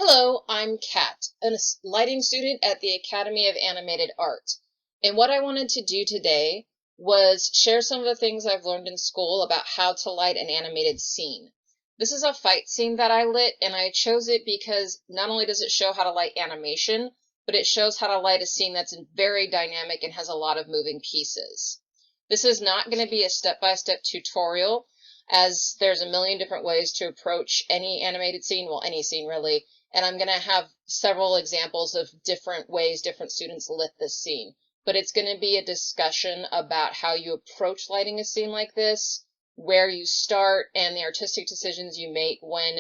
Hello, I'm Kat, a lighting student at the Academy of Animated Art. And what I wanted to do today was share some of the things I've learned in school about how to light an animated scene. This is a fight scene that I lit, and I chose it because not only does it show how to light animation, but it shows how to light a scene that's very dynamic and has a lot of moving pieces. This is not going to be a step-by-step tutorial, as there's a million different ways to approach any animated scene, well, any scene really. And I'm going to have several examples of different ways different students lit this scene. But it's going to be a discussion about how you approach lighting a scene like this, where you start, and the artistic decisions you make when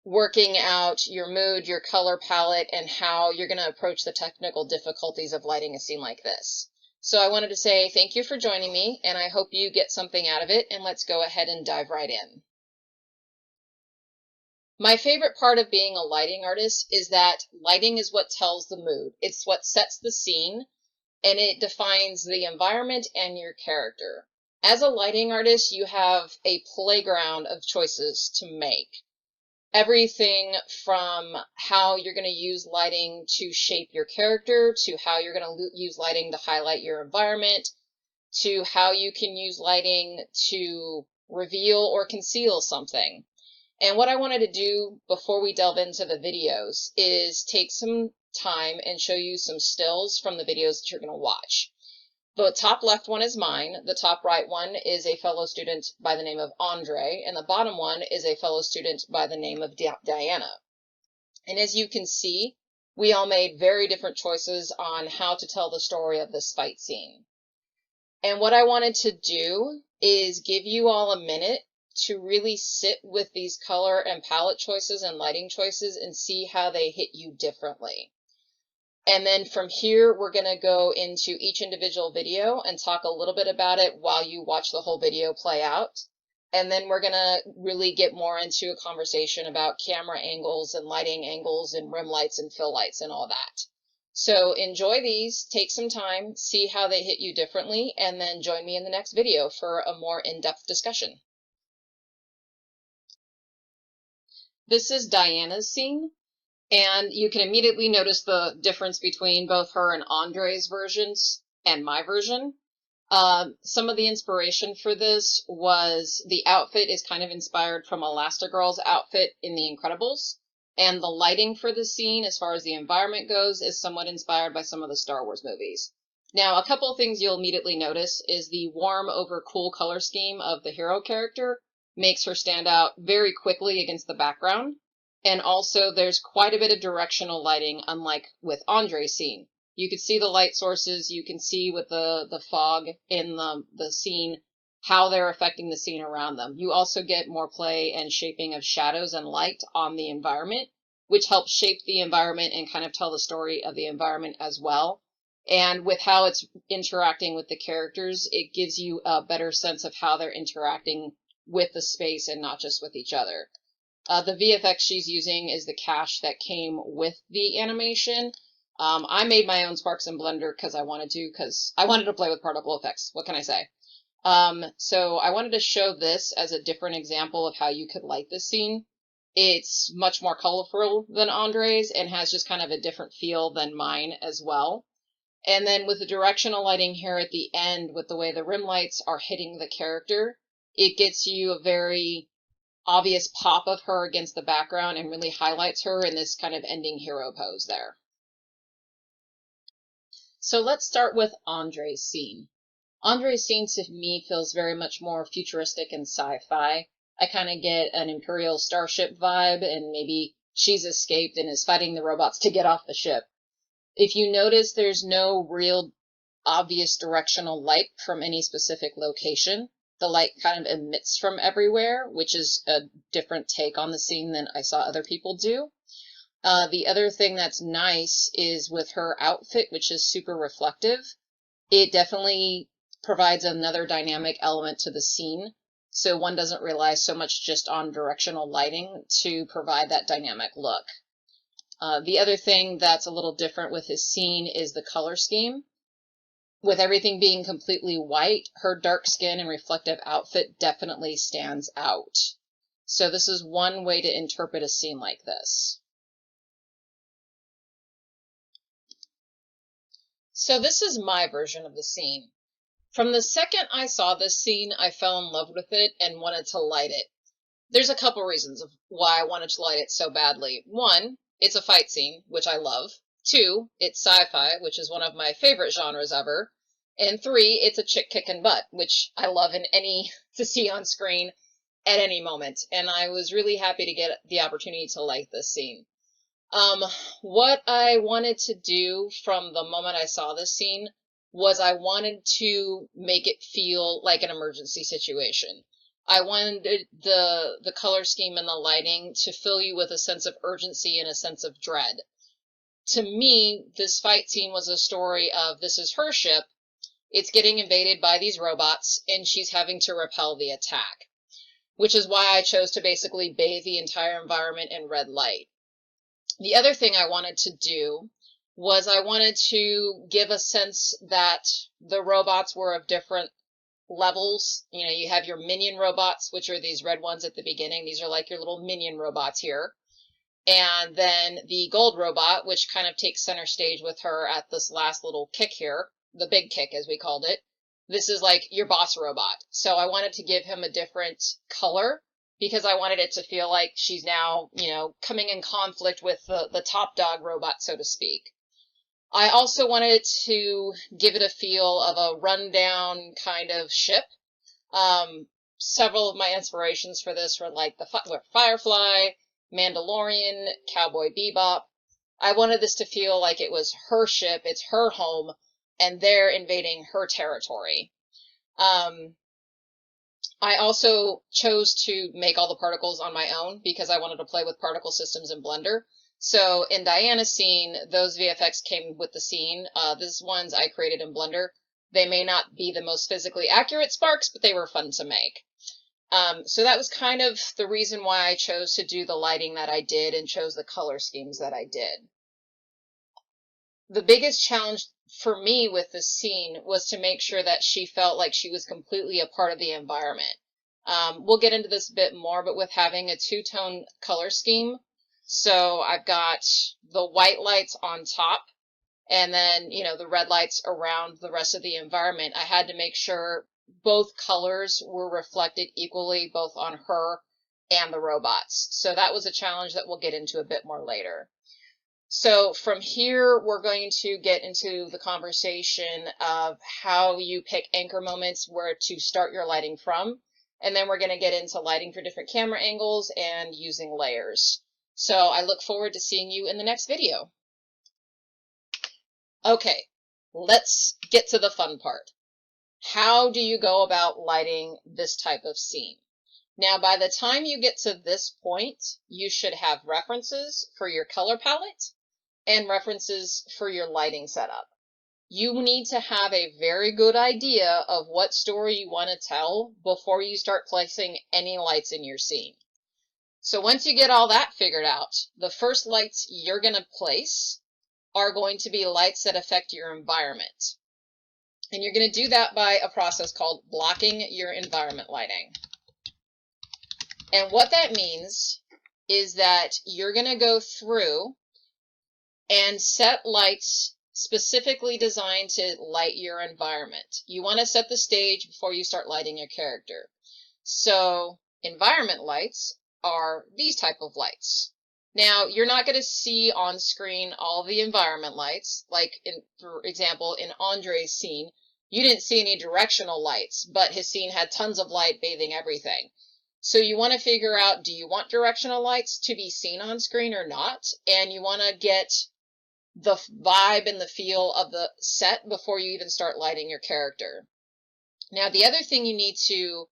working out your mood, your color palette, and how you're going to approach the technical difficulties of lighting a scene like this. So I wanted to say thank you for joining me, and I hope you get something out of it, and let's go ahead and dive right in. My favorite part of being a lighting artist is that lighting is what tells the mood. It's what sets the scene, and it defines the environment and your character. As a lighting artist, you have a playground of choices to make. Everything from how you're going to use lighting to shape your character, to how you're going to use lighting to highlight your environment, to how you can use lighting to reveal or conceal something. And what I wanted to do before we delve into the videos is take some time and show you some stills from the videos that you're going to watch. The top left one is mine, the top right one is a fellow student by the name of Andre, and the bottom one is a fellow student by the name of Diana. And as you can see, we all made very different choices on how to tell the story of this fight scene. And what I wanted to do is give you all a minute to really sit with these color and palette choices and lighting choices and see how they hit you differently. And then from here, we're going to go into each individual video and talk a little bit about it while you watch the whole video play out. And then we're going to really get more into a conversation about camera angles and lighting angles and rim lights and fill lights and all that. So enjoy these, take some time, see how they hit you differently, and then join me in the next video for a more in-depth discussion. This is Diana's scene, and you can immediately notice the difference between both her and Andre's versions and my version. Some of the inspiration for this was the outfit is kind of inspired from Elastigirl's outfit in The Incredibles, and the lighting for the scene, as far as the environment goes, is somewhat inspired by some of the Star Wars movies. Now, a couple of things you'll immediately notice is the warm over cool color scheme of the hero character makes her stand out very quickly against the background. And also there's quite a bit of directional lighting, unlike with Andre's scene. You can see the light sources, you can see with the fog in the scene, how they're affecting the scene around them. You also get more play and shaping of shadows and light on the environment, which helps shape the environment and kind of tell the story of the environment as well. And with how it's interacting with the characters, it gives you a better sense of how they're interacting with the space and not just with each other. The VFX she's using is the cache that came with the animation. I made my own sparks in Blender because I wanted to play with particle effects. What can I say? So I wanted to show this as a different example of how you could light this scene. It's much more colorful than Andre's and has just kind of a different feel than mine as well. And then with the directional lighting here at the end, with the way the rim lights are hitting the character, it gets you a very obvious pop of her against the background and really highlights her in this kind of ending hero pose there. So let's start with Andre's scene. Andre's scene to me feels very much more futuristic and sci-fi. I kind of get an Imperial starship vibe, and maybe she's escaped and is fighting the robots to get off the ship. If you notice, there's no real obvious directional light from any specific location. The light kind of emits from everywhere, which is a different take on the scene than I saw other people do. The other thing that's nice is with her outfit, which is super reflective. It definitely provides another dynamic element to the scene, so one doesn't rely so much just on directional lighting to provide that dynamic look. The other thing that's a little different with his scene is the color scheme. With everything being completely white, her dark skin and reflective outfit definitely stands out. So this is one way to interpret a scene like this. So this is my version of the scene. From the second I saw this scene, I fell in love with it and wanted to light it. There's a couple reasons of why I wanted to light it so badly. One, it's a fight scene, which I love. Two, it's sci-fi, which is one of my favorite genres ever. And three, it's a chick kicking butt, which I love to see on screen at any moment. And I was really happy to get the opportunity to light this scene. Um, what I wanted to do from the moment I saw this scene was I wanted to make it feel like an emergency situation. I wanted the color scheme and the lighting to fill you with a sense of urgency and a sense of dread. To me, this fight scene was a story of this is her ship, it's getting invaded by these robots, and she's having to repel the attack, which is why I chose to basically bathe the entire environment in red light. The other thing I wanted to do was I wanted to give a sense that the robots were of different levels. You know, you have your minion robots, which are these red ones at the beginning. These are like your little minion robots here. And then the gold robot, which kind of takes center stage with her at this last little kick here, the big kick as we called it. This is like your boss robot. So I wanted to give him a different color because I wanted it to feel like she's now, coming in conflict with the top dog robot, so to speak. I also wanted to give it a feel of a rundown kind of ship. Several of my inspirations for this were like were Firefly, Mandalorian, Cowboy Bebop. I wanted this to feel like it was her ship, it's her home, and they're invading her territory. I also chose to make all the particles on my own because I wanted to play with particle systems in Blender. So in Diana's scene, those VFX came with the scene. These ones I created in Blender. They may not be the most physically accurate sparks, but they were fun to make. So that was kind of the reason why I chose to do the lighting that I did and chose the color schemes that I did. The biggest challenge for me with this scene was to make sure that she felt like she was completely a part of the environment. We'll get into this a bit more, but with having a two-tone color scheme, so I've got the white lights on top and then, the red lights around the rest of the environment, I had to make sure both colors were reflected equally, both on her and the robots. So that was a challenge that we'll get into a bit more later. So from here, we're going to get into the conversation of how you pick anchor moments where to start your lighting from. And then we're going to get into lighting for different camera angles and using layers. So I look forward to seeing you in the next video. Okay, let's get to the fun part. How do you go about lighting this type of scene? Now, by the time you get to this point, you should have references for your color palette and references for your lighting setup. You need to have a very good idea of what story you want to tell before you start placing any lights in your scene. So once you get all that figured out, the first lights you're going to place are going to be lights that affect your environment. And you're going to do that by a process called blocking your environment lighting. And what that means is that you're going to go through and set lights specifically designed to light your environment. You want to set the stage before you start lighting your character. So environment lights are these type of lights. Now, you're not going to see on screen all the environment lights. Like, for example, in Andre's scene, you didn't see any directional lights, but his scene had tons of light bathing everything. So you want to figure out, do you want directional lights to be seen on screen or not? And you want to get the vibe and the feel of the set before you even start lighting your character. Now, the other thing you need to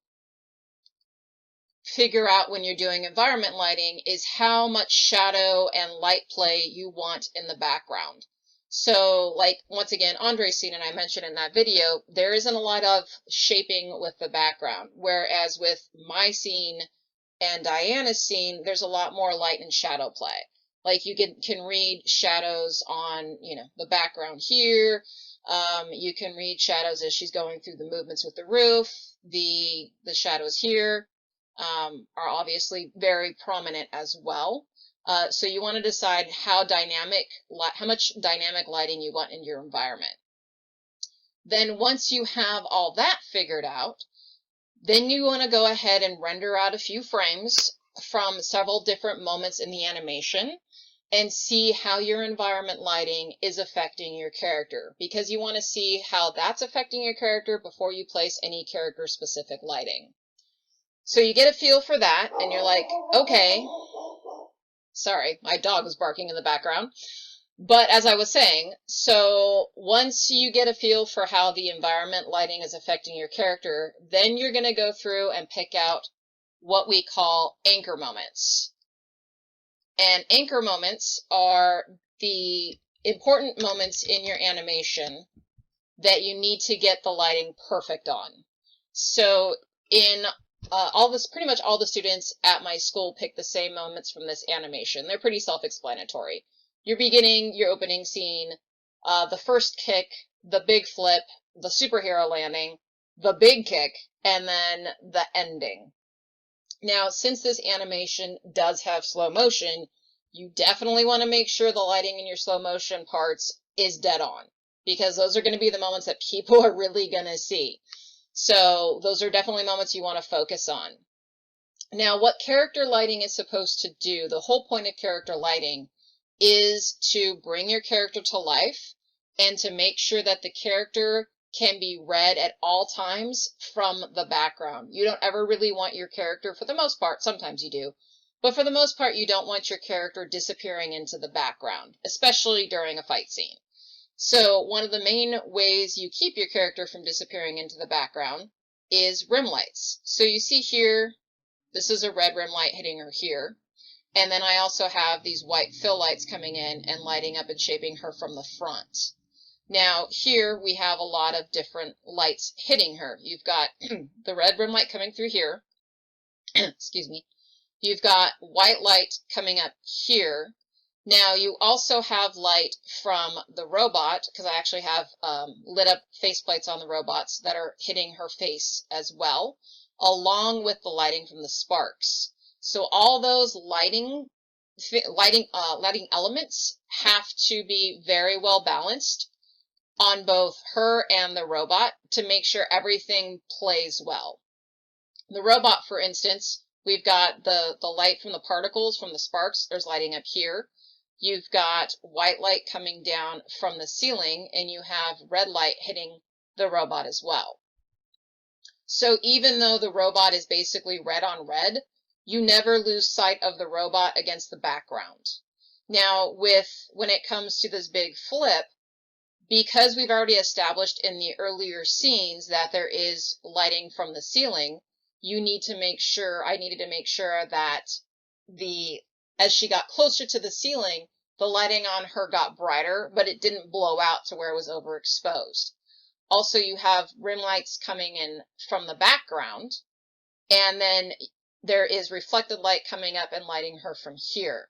figure out when you're doing environment lighting is how much shadow and light play you want in the background. So, like, once again, Andre's scene, and I mentioned in that video, there isn't a lot of shaping with the background, whereas with my scene and Diana's scene, there's a lot more light and shadow play. Like, you can read shadows on, the background here. You can read shadows as she's going through the movements with the roof. The shadows here are obviously very prominent as well. So you want to decide how much dynamic lighting you want in your environment. Then once you have all that figured out, then you want to go ahead and render out a few frames from several different moments in the animation and see how your environment lighting is affecting your character, because you want to see how that's affecting your character before you place any character specific lighting. So you get a feel for that and you're like, okay, sorry, my dog was barking in the background. But as I was saying, so once you get a feel for how the environment lighting is affecting your character, then you're going to go through and pick out what we call anchor moments. And anchor moments are the important moments in your animation that you need to get the lighting perfect on. So in pretty much all the students at my school pick the same moments from this animation. They're pretty self-explanatory. Your beginning, your opening scene, the first kick, the big flip, the superhero landing, the big kick, and then the ending. Now, since this animation does have slow motion, you definitely want to make sure the lighting in your slow motion parts is dead on, because those are going to be the moments that people are really going to see. So those are definitely moments you want to focus on. Now, what character lighting is supposed to do, the whole point of character lighting, is to bring your character to life and to make sure that the character can be read at all times from the background. You don't ever really want your character, for the most part, sometimes you do, but for the most part, you don't want your character disappearing into the background, especially during a fight scene. So one of the main ways you keep your character from disappearing into the background is rim lights. So you see here, this is a red rim light hitting her here. And then I also have these white fill lights coming in and lighting up and shaping her from the front. Now here we have a lot of different lights hitting her. You've got the red rim light coming through here. Excuse me. You've got white light coming up here. Now you also have light from the robot, because I actually have lit up faceplates on the robots that are hitting her face as well, along with the lighting from the sparks. So all those lighting elements have to be very well balanced on both her and the robot to make sure everything plays well. The robot, for instance, we've got the light from the particles from the sparks. There's lighting up here. You've got white light coming down from the ceiling, and you have red light hitting the robot as well. So even though the robot is basically red on red, you never lose sight of the robot against the background. Now, when it comes to this big flip, because we've already established in the earlier scenes that there is lighting from the ceiling, I needed to make sure that as she got closer to the ceiling, the lighting on her got brighter, but it didn't blow out to where it was overexposed. Also, you have rim lights coming in from the background, and then there is reflected light coming up and lighting her from here.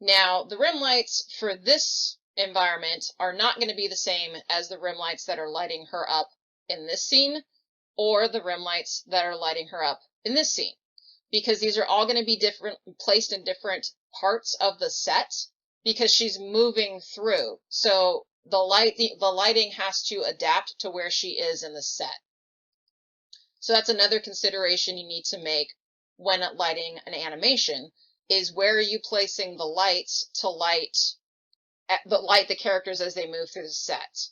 Now, the rim lights for this environment are not going to be the same as the rim lights that are lighting her up in this scene, or the rim lights that are lighting her up in this scene, because these are all going to be placed in different parts of the set, because she's moving through. So the lighting has to adapt to where she is in the set. So that's another consideration you need to make when lighting an animation, is where are you placing the lights to light the characters as they move through the set.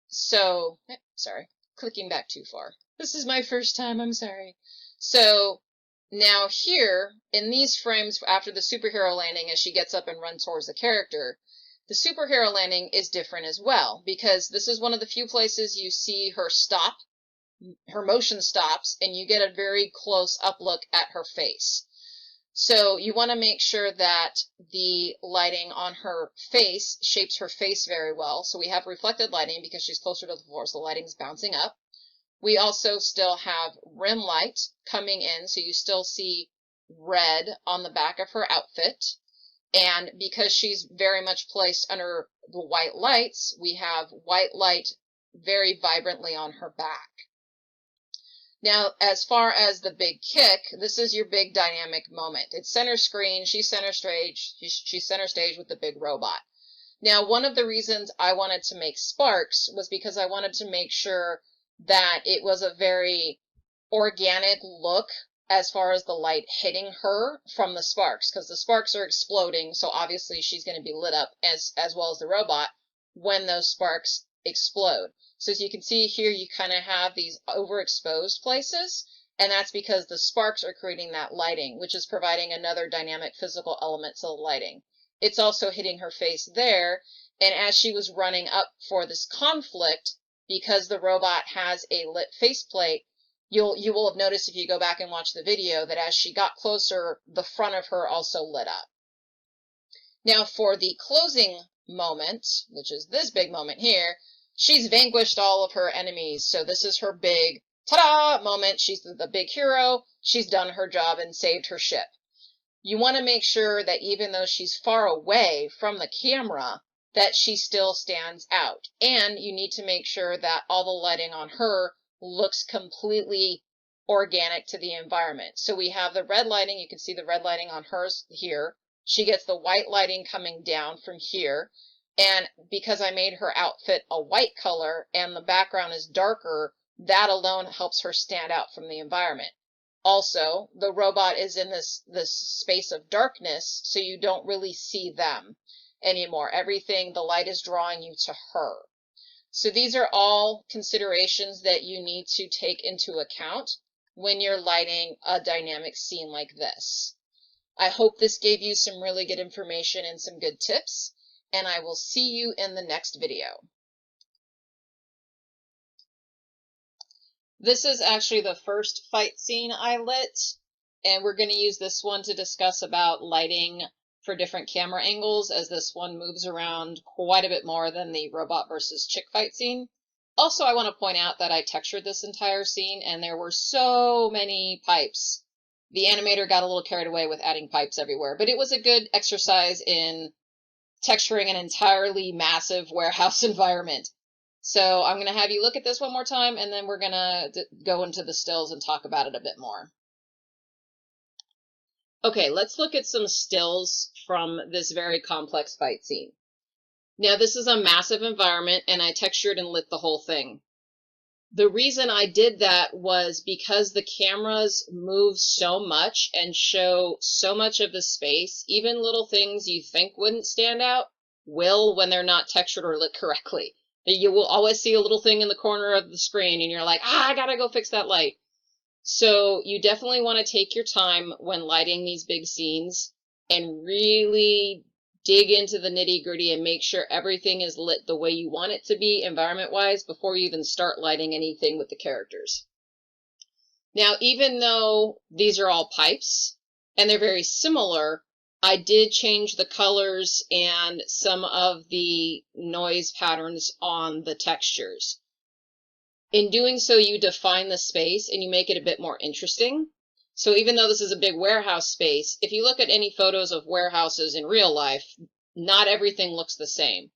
So, sorry, clicking back too far. This is my first time, I'm sorry. So now here, in these frames after the superhero landing, as she gets up and runs towards the character, the superhero landing is different as well, because this is one of the few places you see her stop, her motion stops, and you get a very close up look at her face. So you want to make sure that the lighting on her face shapes her face very well. So we have reflected lighting because she's closer to the floor, so the lighting's bouncing up. We also still have rim light coming in, so you still see red on the back of her outfit. And because she's very much placed under the white lights, we have white light very vibrantly on her back. Now, as far as the big kick, this is your big dynamic moment. It's center screen, she's center stage with the big robot. Now, one of the reasons I wanted to make sparks was because I wanted to make sure that it was a very organic look as far as the light hitting her from the sparks, because the sparks are exploding, so obviously she's going to be lit up as well as the robot when those sparks explode. So as you can see here, you kind of have these overexposed places, and that's because the sparks are creating that lighting, which is providing another dynamic physical element to the lighting. It's also hitting her face there, and as she was running up for this conflict, because the robot has a lit faceplate, you will have noticed if you go back and watch the video that as she got closer, the front of her also lit up. Now for the closing moment, which is this big moment here, she's vanquished all of her enemies. So this is her big ta-da moment. She's the big hero. She's done her job and saved her ship. You want to make sure that even though she's far away from the camera, that she still stands out. And you need to make sure that all the lighting on her looks completely organic to the environment. So we have the red lighting. You can see the red lighting on hers here. She gets the white lighting coming down from here. And because I made her outfit a white color and the background is darker, that alone helps her stand out from the environment. Also, the robot is in this space of darkness, so you don't really see them anymore. Everything, the light is drawing you to her. So these are all considerations that you need to take into account when you're lighting a dynamic scene like this. I hope this gave you some really good information and some good tips, and I will see you in the next video. This is actually the first fight scene I lit, and we're going to use this one to discuss about lighting for different camera angles, as this one moves around quite a bit more than the robot versus chick fight scene. Also, I want to point out that I textured this entire scene, and there were so many pipes. The animator got a little carried away with adding pipes everywhere, but it was a good exercise in texturing an entirely massive warehouse environment. So I'm going to have you look at this one more time, and then we're going to go into the stills and talk about it a bit more. Okay, let's look at some stills from this very complex fight scene. Now, this is a massive environment, and I textured and lit the whole thing. The reason I did that was because the cameras move so much and show so much of the space, even little things you think wouldn't stand out will when they're not textured or lit correctly. You will always see a little thing in the corner of the screen, and you're like, I gotta go fix that light. So you definitely want to take your time when lighting these big scenes and really dig into the nitty-gritty and make sure everything is lit the way you want it to be environment-wise before you even start lighting anything with the characters. Now, even though these are all pipes and they're very similar, I did change the colors and some of the noise patterns on the textures. In doing so, you define the space and you make it a bit more interesting. So even though this is a big warehouse space, if you look at any photos of warehouses in real life, not everything looks the same.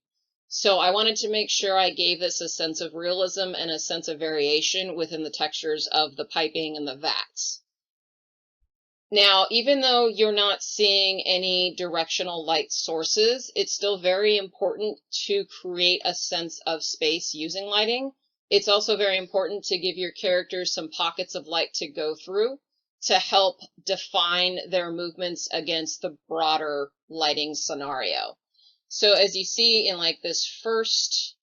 So I wanted to make sure I gave this a sense of realism and a sense of variation within the textures of the piping and the vats. Now, even though you're not seeing any directional light sources, it's still very important to create a sense of space using lighting. It's also very important to give your characters some pockets of light to go through to help define their movements against the broader lighting scenario. So as you see in like this first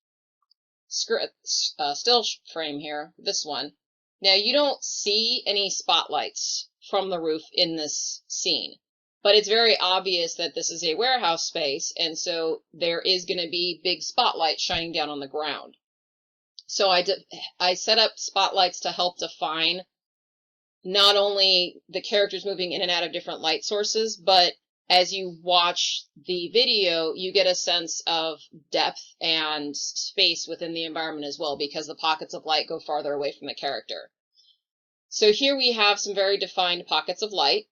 still frame here, this one, now you don't see any spotlights from the roof in this scene, but it's very obvious that this is a warehouse space, and so there is going to be big spotlights shining down on the ground. So I set up spotlights to help define not only the characters moving in and out of different light sources, but as you watch the video, you get a sense of depth and space within the environment as well, because the pockets of light go farther away from the character. So here we have some very defined pockets of light.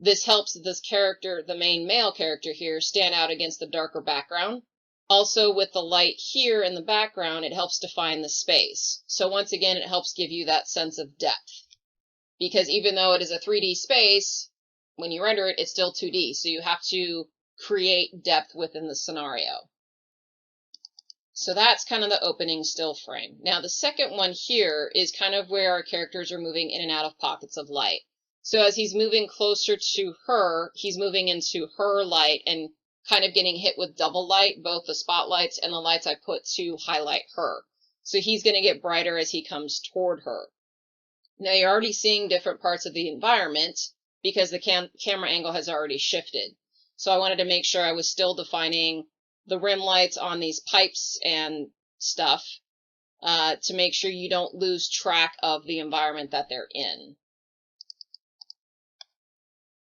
This helps this character, the main male character here, stand out against the darker background. Also, with the light here in the background, it helps define the space. So once again, it helps give you that sense of depth. Because even though it is a 3D space, when you render it, it's still 2D. So you have to create depth within the scenario. So that's kind of the opening still frame. Now the second one here is kind of where our characters are moving in and out of pockets of light. So as he's moving closer to her, he's moving into her light and kind of getting hit with double light, both the spotlights and the lights I put to highlight her. So he's going to get brighter as he comes toward her. Now you're already seeing different parts of the environment because the camera angle has already shifted. So I wanted to make sure I was still defining the rim lights on these pipes and stuff to make sure you don't lose track of the environment that they're in.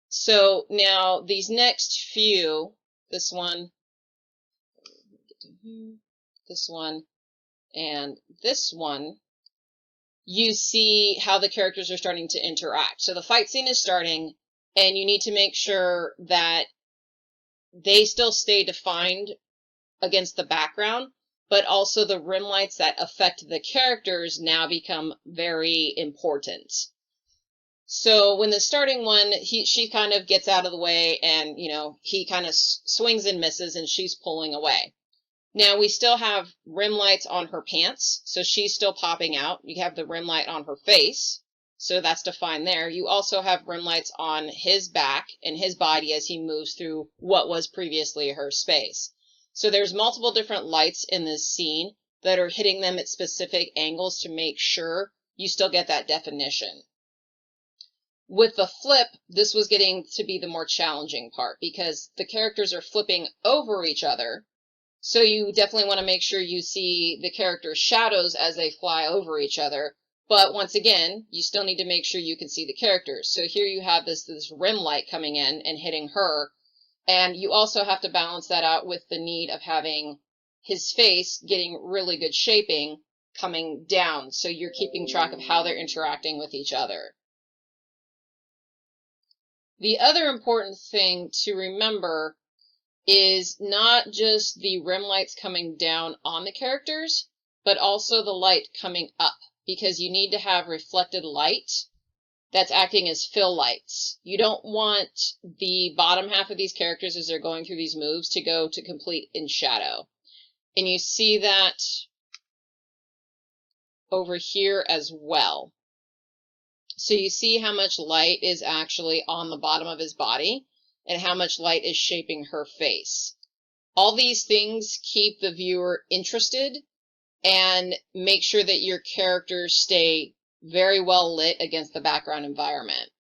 So now these next few, this one, and this one, you see how the characters are starting to interact. So the fight scene is starting, and you need to make sure that they still stay defined against the background, but also the rim lights that affect the characters now become very important. So when the starting one, she kind of gets out of the way, and he kind of swings and misses, and she's pulling away. Now we still have rim lights on her pants, so she's still popping out. You have the rim light on her face, so that's defined there. You also have rim lights on his back and his body as he moves through what was previously her space. So there's multiple different lights in this scene that are hitting them at specific angles to make sure you still get that definition. With the flip, this was getting to be the more challenging part because the characters are flipping over each other. So you definitely want to make sure you see the characters' shadows as they fly over each other. But once again, you still need to make sure you can see the characters. So here you have this rim light coming in and hitting her. And you also have to balance that out with the need of having his face getting really good shaping coming down. So you're keeping track of how they're interacting with each other. The other important thing to remember is not just the rim lights coming down on the characters, but also the light coming up, because you need to have reflected light that's acting as fill lights. You don't want the bottom half of these characters as they're going through these moves to go to complete in shadow. And you see that over here as well. So you see how much light is actually on the bottom of his body and how much light is shaping her face. All these things keep the viewer interested and make sure that your characters stay very well lit against the background environment.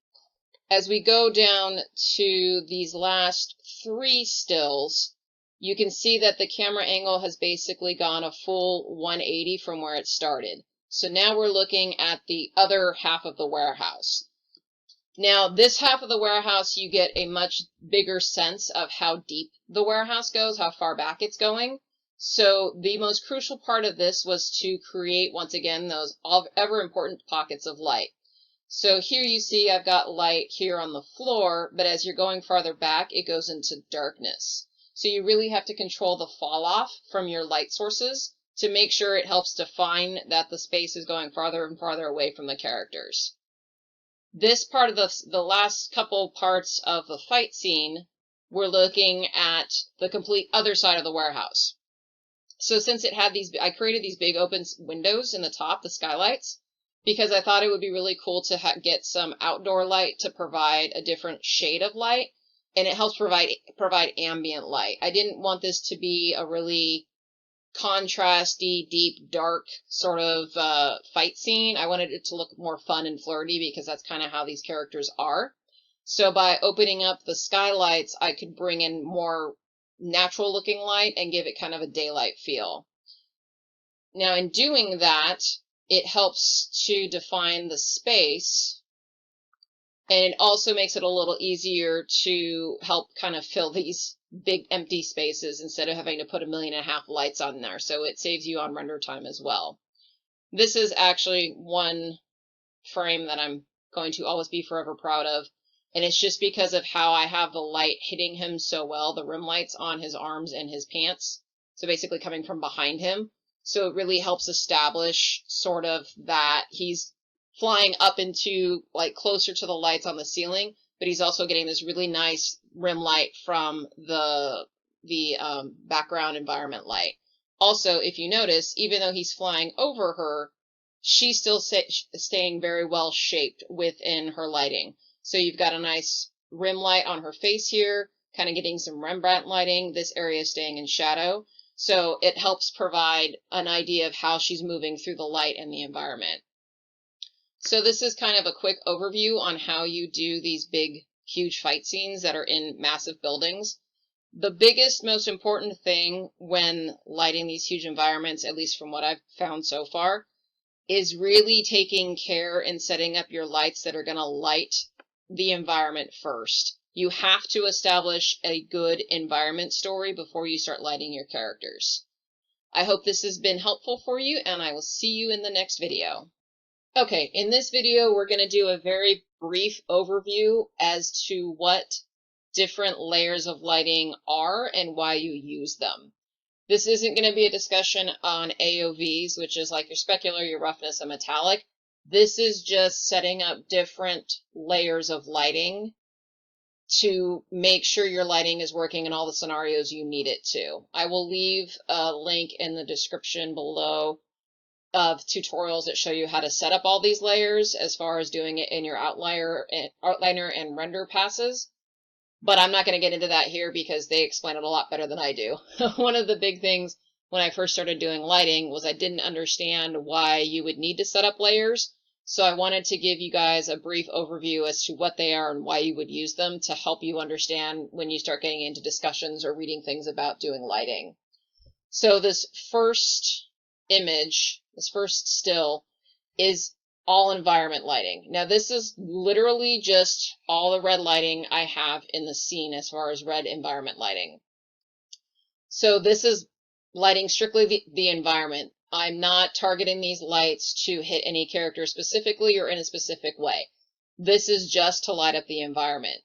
As we go down to these last three stills, you can see that the camera angle has basically gone a full 180 from where it started. So now we're looking at the other half of the warehouse. Now, this half of the warehouse, you get a much bigger sense of how deep the warehouse goes, how far back it's going. So the most crucial part of this was to create, once again, those ever important pockets of light. So here you see I've got light here on the floor, but as you're going farther back, it goes into darkness. So you really have to control the fall off from your light sources to make sure it helps define that the space is going farther and farther away from the characters. This part of the last couple parts of the fight scene, we're looking at the complete other side of the warehouse. So since it had these, I created these big open windows in the top, the skylights, because I thought it would be really cool to get some outdoor light to provide a different shade of light, and it helps provide ambient light. I didn't want this to be a really contrasty, deep, dark sort of fight scene. I wanted it to look more fun and flirty because that's kind of how these characters are. So by opening up the skylights, I could bring in more natural looking light and give it kind of a daylight feel. Now in doing that, it helps to define the space, and it also makes it a little easier to help kind of fill these big empty spaces instead of having to put 1.5 million lights on there. So it saves you on render time as well. This is actually one frame that I'm going to always be forever proud of. And it's just because of how I have the light hitting him so well, the rim lights on his arms and his pants. So basically coming from behind him. So it really helps establish sort of that he's flying up into like closer to the lights on the ceiling, but he's also getting this really nice rim light from the background environment light. Also, if you notice, even though he's flying over her, she's still staying very well shaped within her lighting. So you've got a nice rim light on her face here, kind of getting some Rembrandt lighting. This area is staying in shadow. So it helps provide an idea of how she's moving through the light and the environment. So this is kind of a quick overview on how you do these big, huge fight scenes that are in massive buildings. The biggest, most important thing when lighting these huge environments, at least from what I've found so far, is really taking care in setting up your lights that are going to light the environment first. You have to establish a good environment story before you start lighting your characters. I hope this has been helpful for you, and I will see you in the next video. Okay, in this video, we're going to do a very brief overview as to what different layers of lighting are and why you use them. This isn't going to be a discussion on AOVs, which is like your specular, your roughness, and metallic. This is just setting up different layers of lighting to make sure your lighting is working in all the scenarios you need it to. I will leave a link in the description below of tutorials that show you how to set up all these layers as far as doing it in your outliner and render passes. But I'm not going to get into that here because they explain it a lot better than I do. One of the big things when I first started doing lighting was I didn't understand why you would need to set up layers. So I wanted to give you guys a brief overview as to what they are and why you would use them to help you understand when you start getting into discussions or reading things about doing lighting. So this first image, this first still, is all environment lighting. Now this is literally just all the red lighting I have in the scene as far as red environment lighting. So this is lighting strictly the environment. I'm not targeting these lights to hit any character specifically or in a specific way. This is just to light up the environment.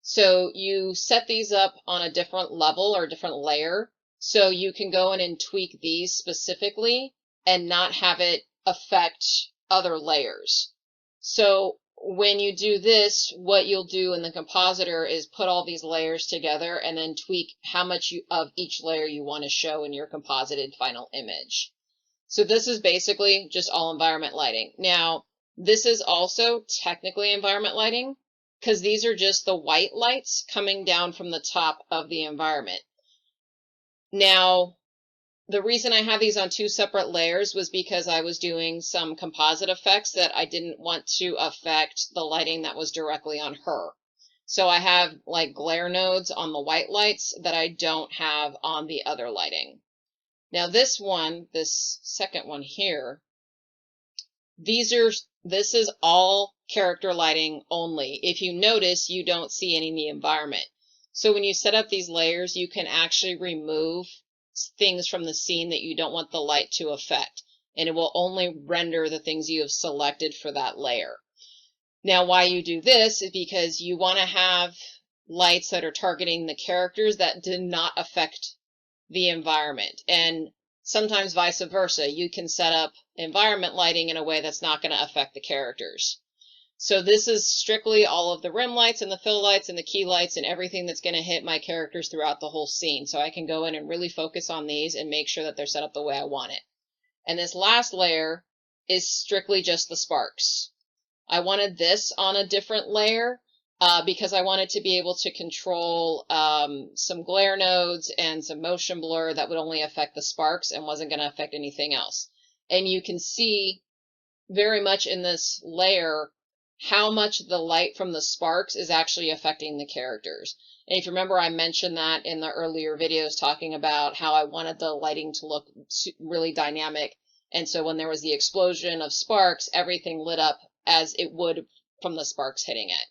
So you set these up on a different level or different layer, so you can go in and tweak these specifically and not have it affect other layers. So when you do this, what you'll do in the compositor is put all these layers together and then tweak how much of each layer you want to show in your composited final image. So this is basically just all environment lighting. Now, this is also technically environment lighting because these are just the white lights coming down from the top of the environment. Now, the reason I have these on two separate layers was because I was doing some composite effects that I didn't want to affect the lighting that was directly on her. So I have like glare nodes on the white lights that I don't have on the other lighting. Now this one, this second one here, this is all character lighting only. If you notice, you don't see any in the environment. So when you set up these layers, you can actually remove things from the scene that you don't want the light to affect, and it will only render the things you have selected for that layer. Now, why you do this is because you want to have lights that are targeting the characters that do not affect the environment, and sometimes vice versa. You can set up environment lighting in a way that's not going to affect the characters. So this is strictly all of the rim lights and the fill lights and the key lights and everything that's going to hit my characters throughout the whole scene. So I can go in and really focus on these and make sure that they're set up the way I want it. And this last layer is strictly just the sparks. I wanted this on a different layer because I wanted to be able to control some glare nodes and some motion blur that would only affect the sparks and wasn't going to affect anything else. And you can see very much in this layer how much the light from the sparks is actually affecting the characters. And if you remember, I mentioned that in the earlier videos talking about how I wanted the lighting to look really dynamic. And so when there was the explosion of sparks, everything lit up as it would from the sparks hitting it.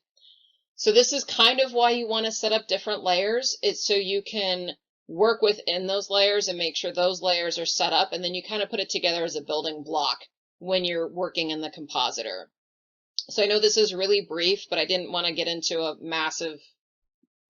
So this is kind of why you want to set up different layers. It's so you can work within those layers and make sure those layers are set up, and then you kind of put it together as a building block when you're working in the compositor. So I know this is really brief, but I didn't want to get into a massive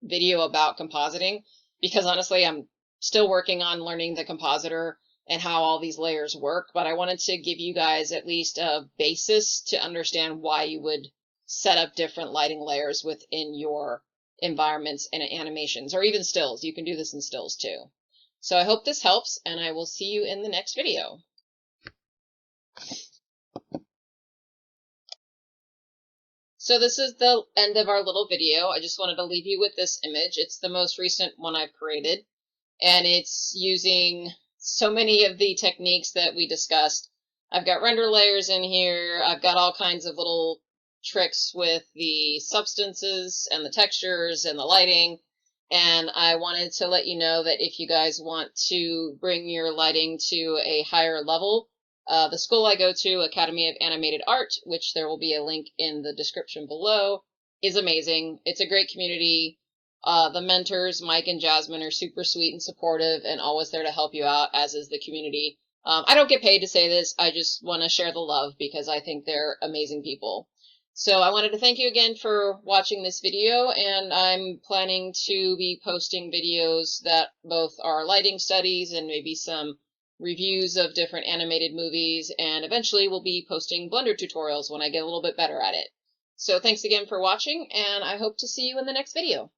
video about compositing because honestly, I'm still working on learning the compositor and how all these layers work, but I wanted to give you guys at least a basis to understand why you would set up different lighting layers within your environments and animations, or even stills. You can do this in stills too. So I hope this helps, and I will see you in the next video. So this is the end of our little video. I just wanted to leave you with this image. It's the most recent one I've created, and it's using so many of the techniques that we discussed. I've got render layers in here. I've got all kinds of little tricks with the substances and the textures and the lighting. And I wanted to let you know that if you guys want to bring your lighting to a higher level, the school I go to, Academy of Animated Art, which there will be a link in the description below, is amazing. It's a great community. The mentors, Mike and Jasmine, are super sweet and supportive and always there to help you out, as is the community. I don't get paid to say this. I just want to share the love because I think they're amazing people. So I wanted to thank you again for watching this video, and I'm planning to be posting videos that both are lighting studies and maybe some reviews of different animated movies, and eventually we'll be posting Blender tutorials when I get a little bit better at it. So thanks again for watching, and I hope to see you in the next video.